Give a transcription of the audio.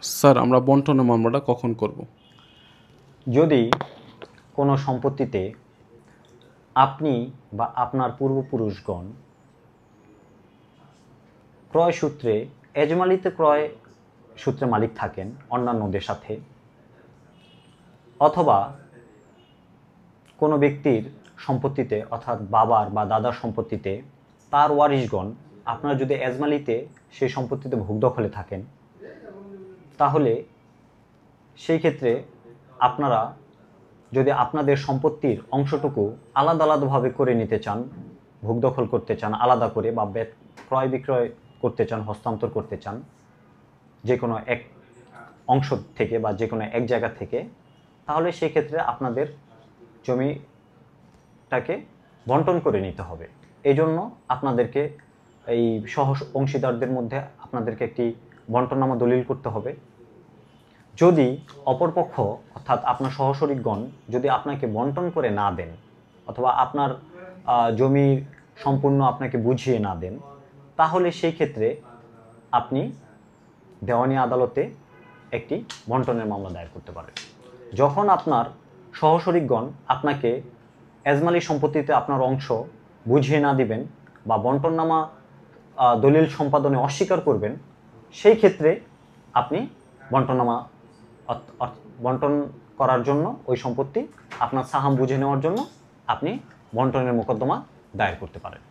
Sir আমরা বন্টনের মামলাটা কখন করব? যদি কোনো সম্পত্তিতে আপনি বা আপনার পূর্বপুরুষগণ ক্রয় সূত্রে এজমালিতে ক্রয় সূত্রে মালিক থাকেন অন্যান্যদের সাথে, অথবা কোনো ব্যক্তির সম্পত্তিতে অর্থাৎ বাবার বা দাদার সম্পত্তিতে তার ওয়ারিশগণ আপনারা যদি এজমালিতে সেই সম্পত্তিতে ভোগ দখলে থাকেন, তাহলে সেই ক্ষেত্রে আপনারা যদি আপনাদের সম্পত্তির অংশটুকু আলাদা আলাদাভাবে করে নিতে চান, ভোগ দখল করতে চান আলাদা করে, বা ক্রয় বিক্রয় করতে চান, হস্তান্তর করতে চান যে কোনো এক অংশ থেকে বা যে কোনো এক জায়গা থেকে, তাহলে সেই ক্ষেত্রে আপনাদের জমিটাকে বন্টন করে নিতে হবে। এই জন্য আপনাদেরকে এই সহ অংশীদারদের মধ্যে আপনাদেরকে একটি বন্টননামা দলিল করতে হবে। যদি অপরপক্ষ অর্থাৎ আপনার সহশরিকগণ যদি আপনাকে বন্টন করে না দেন, অথবা আপনার জমির সম্পূর্ণ আপনাকে বুঝিয়ে না দেন, তাহলে সেই ক্ষেত্রে আপনি দেওয়ানি আদালতে একটি বন্টনের মামলা দায়ের করতে পারেন। যখন আপনার সহশরিকগণ আপনাকে এজমালি সম্পত্তিতে আপনার অংশ বুঝিয়ে না দিবেন বা বন্টননামা দলিল সম্পাদনে অস্বীকার করবেন, সেই ক্ষেত্রে আপনি বন্টন করার জন্য ওই সম্পত্তি আপনার সাহাম বুঝে নেওয়ার জন্য আপনি বন্টনের মোকদ্দমা দায়ের করতে পারেন।